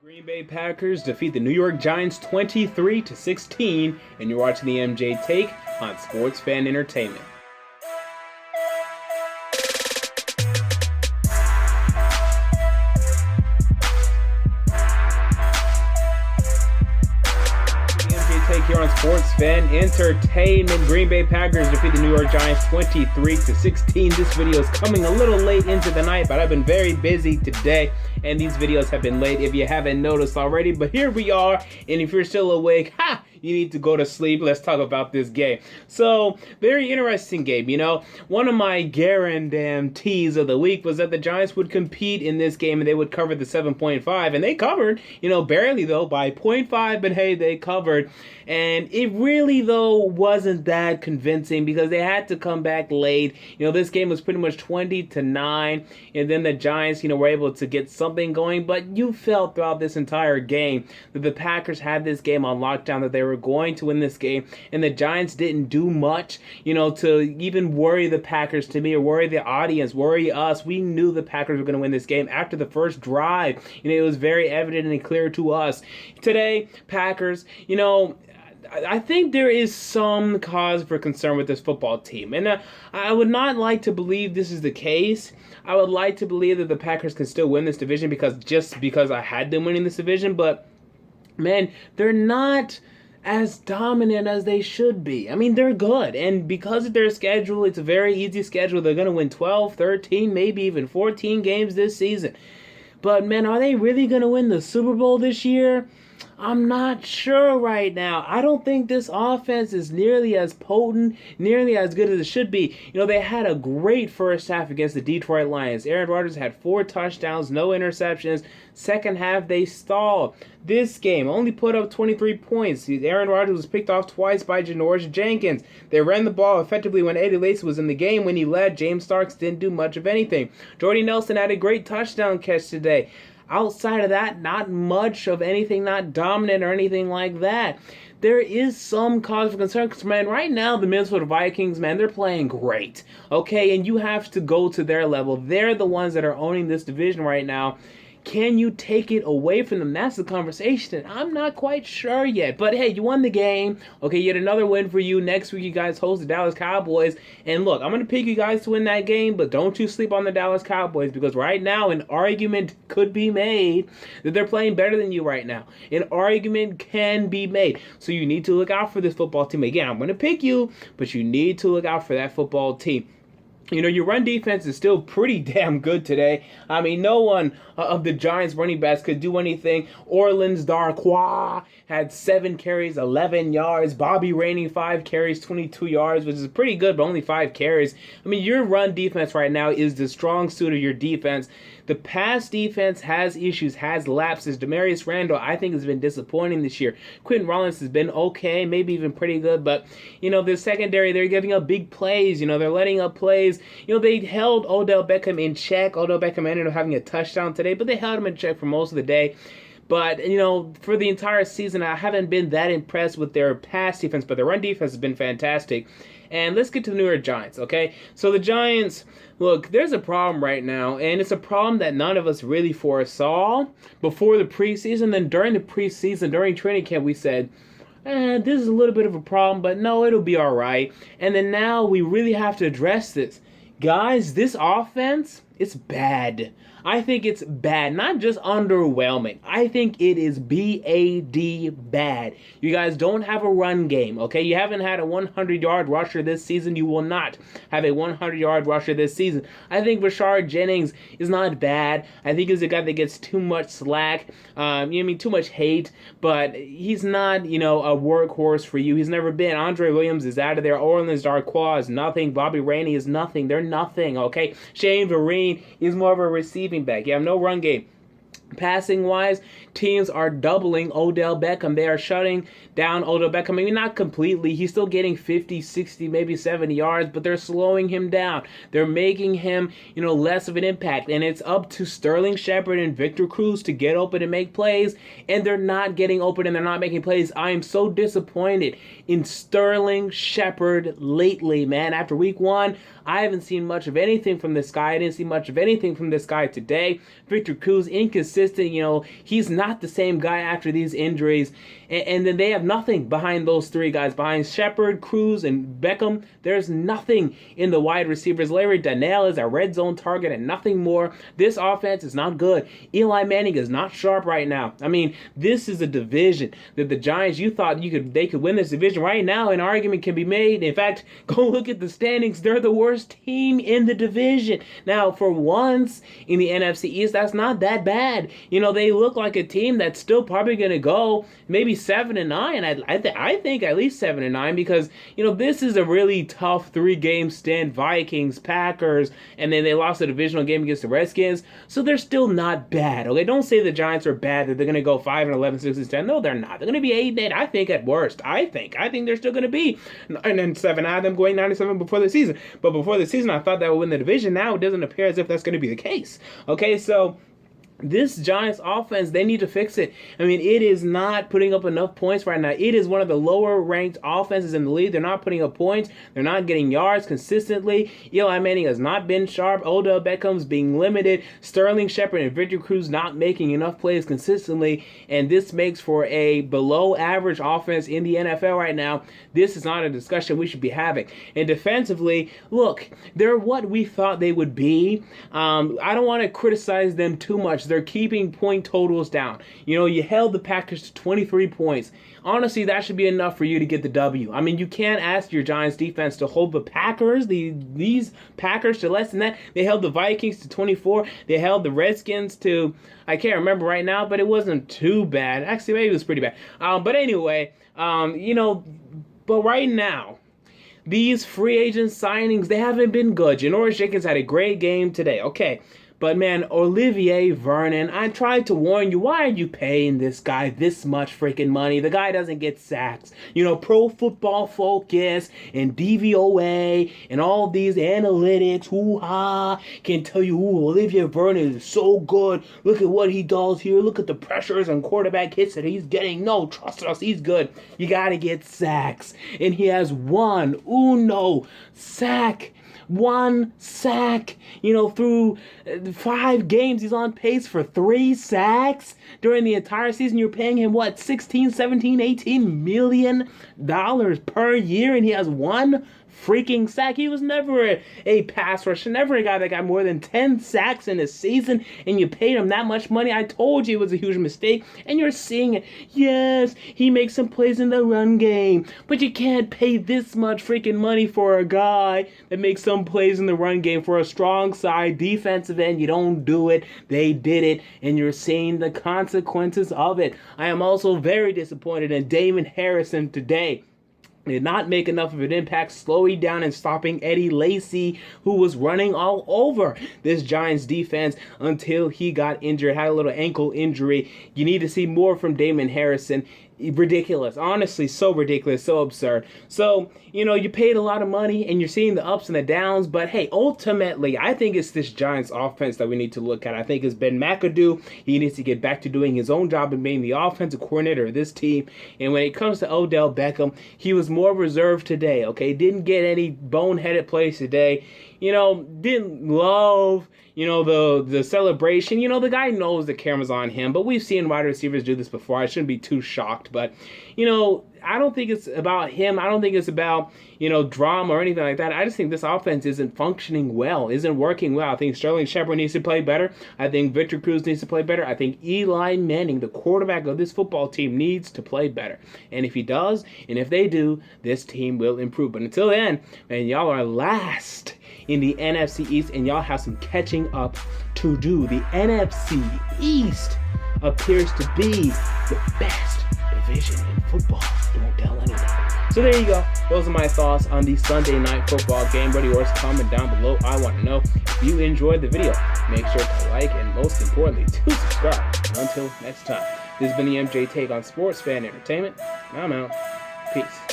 Green Bay Packers defeat the New York Giants 23-16, and you're watching the MJ Take on Sports Fan Entertainment. Take here on Sports Fan Entertainment. Green Bay Packers defeat the New York Giants 23-16. This video is coming a little late into the night, but I've been very busy today, and these videos have been late if you haven't noticed already. But here we are, and if you're still awake, you need to go to sleep. Let's talk about this game. So, very interesting game, you know. One of my guarantees of the week was that the Giants would compete in this game and they would cover the 7.5. And they covered, barely though, by 0.5, but hey, they covered. And it really, though, wasn't that convincing because they had to come back late. This game was pretty much 20-9, and then the Giants, were able to get something going. But you felt throughout this entire game that the Packers had this game on lockdown, that they were going to win this game, and the Giants didn't do much, to even worry the Packers, to me, or worry the audience, worry us. We knew the Packers were going to win this game after the first drive. It was very evident and clear to us. Today, Packers, I think there is some cause for concern with this football team. And I would not like to believe this is the case. I would like to believe that the Packers can still win this division because I had them winning this division. But, man, they're not as dominant as they should be. I mean, they're good. And because of their schedule, it's a very easy schedule. They're going to win 12, 13, maybe even 14 games this season. But, man, are they really going to win the Super Bowl this year? I'm not sure right now. I don't think this offense is nearly as potent, nearly as good as it should be. They had a great first half against the Detroit Lions. Aaron Rodgers had 4 touchdowns, no interceptions. Second half, they stalled. This game only put up 23 points. Aaron Rodgers was picked off twice by Janoris Jenkins. They ran the ball effectively when Eddie Lacy was in the game. When he led, James Starks didn't do much of anything. Jordy Nelson had a great touchdown catch today. Outside of that, not much of anything, not dominant or anything like that. There is some cause for concern because, man, right now the Minnesota Vikings, man, they're playing great, okay? And you have to go to their level. They're the ones that are owning this division right now. Can you take it away from them? That's the conversation. I'm not quite sure yet. But, hey, you won the game. Okay, yet another win for you. Next week, you guys host the Dallas Cowboys. And, look, I'm going to pick you guys to win that game, but don't you sleep on the Dallas Cowboys because right now an argument could be made that they're playing better than you right now. An argument can be made. So you need to look out for this football team. Again, I'm going to pick you, but you need to look out for that football team. Your run defense is still pretty damn good today. I mean, no one of the Giants running backs could do anything. Orleans Darkwa had 7 carries, 11 yards. Bobby Rainey, 5 carries, 22 yards, which is pretty good, but only 5 carries. I mean, your run defense right now is the strong suit of your defense. The pass defense has issues, has lapses. Demarius Randall, I think, has been disappointing this year. Quentin Rollins has been okay, maybe even pretty good, but, the secondary, they're giving up big plays. They're letting up plays. They held Odell Beckham in check. Odell Beckham ended up having a touchdown today, but they held him in check for most of the day. But, for the entire season, I haven't been that impressed with their pass defense, but their run defense has been fantastic. And let's get to the New York Giants, okay? So the Giants, look, there's a problem right now, and it's a problem that none of us really foresaw before the preseason. Then during the preseason, during training camp, we said, this is a little bit of a problem, but no, it'll be all right. And then now we really have to address this. Guys, this offense, it's bad. I think it's bad, not just underwhelming. I think it is B-A-D bad. You guys don't have a run game, okay? You haven't had a 100-yard rusher this season. You will not have a 100-yard rusher this season. I think Rashard Jennings is not bad. I think he's a guy that gets too much slack, too much hate, but he's not, a workhorse for you. He's never been. Andre Williams is out of there. Orleans Darkwa is nothing. Bobby Rainey is nothing. They're nothing, okay? Shane Vereen is more of a receiving back. You have no run game. Passing wise, teams are doubling Odell Beckham. They are shutting down Odell Beckham. Maybe not completely. He's still getting 50, 60, maybe 70 yards, but they're slowing him down. They're making him, less of an impact. And it's up to Sterling Shepard and Victor Cruz to get open and make plays. And they're not getting open and they're not making plays. I am so disappointed in Sterling Shepard lately, man. After week 1, I haven't seen much of anything from this guy. I didn't see much of anything from this guy today. Victor Cruz, inconsistent consistent. You know, he's not the same guy after these injuries. And then they have nothing behind those three guys. Behind Shepard, Cruz, and Beckham, there's nothing in the wide receivers. Larry Donnell is a red zone target and nothing more. This offense is not good. Eli Manning is not sharp right now. I mean, this is a division that the Giants, you thought they could win this division. Right now, an argument can be made. In fact, go look at the standings. They're the worst team in the division. Now, for once in the NFC East, that's not that bad. You know, they look like a team that's still probably going to go maybe 7-9. I think at least 7-9, because, you know, this is a really tough 3-game stint. Vikings, Packers, and then they lost a divisional game against the Redskins. So they're still not bad. Okay, don't say the Giants are bad, that they're going to go 5-11, 6-10. No, they're not. They're going to be 8-8. I think at worst. I think they're still going to be 9-7. I had them going 9-7 before the season. But before the season, I thought that would win the division. Now it doesn't appear as if that's going to be the case. Okay, so this Giants offense, they need to fix it. I mean, it is not putting up enough points right now. It is one of the lower ranked offenses in the league. They're not putting up points. They're not getting yards consistently. Eli Manning has not been sharp. Odell Beckham's being limited. Sterling Shepard and Victor Cruz not making enough plays consistently. And this makes for a below average offense in the NFL right now. This is not a discussion we should be having. And defensively, look, they're what we thought they would be. I don't want to criticize them too much. They're keeping point totals down. You know, you held the Packers to 23 points. Honestly, that should be enough for you to get the W. I mean, you can't ask your Giants defense to hold the Packers, these Packers, to less than that. They held the Vikings to 24. They held the Redskins to, I can't remember right now, but it wasn't too bad. Actually, maybe it was pretty bad. But anyway, you know, but right now, these free agent signings, they haven't been good. Janoris Jenkins had a great game today. Okay. But man, Olivier Vernon, I tried to warn you. Why are you paying this guy this much freaking money? The guy doesn't get sacks. You know, Pro Football Focus and DVOA and all these analytics, hoo-ha, can tell you, ooh, Olivier Vernon is so good. Look at what he does here. Look at the pressures and quarterback hits that he's getting. No, trust us, he's good. You got to get sacks. And he has one sack. One sack, you know, through 5 games. He's on pace for 3 sacks during the entire season. You're paying him, what, $16, $17, $18 million per year, and he has 1 freaking sack. He was never a pass rusher, never a guy that got more than 10 sacks in a season, and you paid him that much money. I told you it was a huge mistake, and you're seeing it. Yes, he makes some plays in the run game, but you can't pay this much freaking money for a guy that makes some plays in the run game for a strong side defensive end. You don't do it. They did it, and you're seeing the consequences of it. I am also very disappointed in Damon Harrison today. Did not make enough of an impact slowing down and stopping Eddie Lacy, who was running all over this Giants defense until he got injured, had a little ankle injury. You need to see more from Damon Harrison. Ridiculous. Honestly, so ridiculous, so absurd. So, you know, you paid a lot of money and you're seeing the ups and the downs, but hey, ultimately, I think it's this Giants offense that we need to look at. I think it's Ben McAdoo. He needs to get back to doing his own job and being the offensive coordinator of this team. And when it comes to Odell Beckham, he was more reserved today, okay? Didn't get any boneheaded plays today. You know, didn't love, you know, the celebration. You know, the guy knows the camera's on him, but we've seen wide receivers do this before. I shouldn't be too shocked, but, you know, I don't think it's about him. I don't think it's about, you know, drama or anything like that. I just think this offense isn't functioning well, isn't working well. I think Sterling Shepard needs to play better. I think Victor Cruz needs to play better. I think Eli Manning, the quarterback of this football team, needs to play better. And if he does, and if they do, this team will improve. But until then, man, y'all are last in the NFC East, and y'all have some catching up to do. The NFC East appears to be the best division in football. Don't tell anyone. So there you go. Those are my thoughts on the Sunday night football game. What are yours? Comment down below. I want to know. If you enjoyed the video, make sure to like and most importantly to subscribe. And until next time, this has been the MJ Take on Sports Fan Entertainment. I'm out. Peace.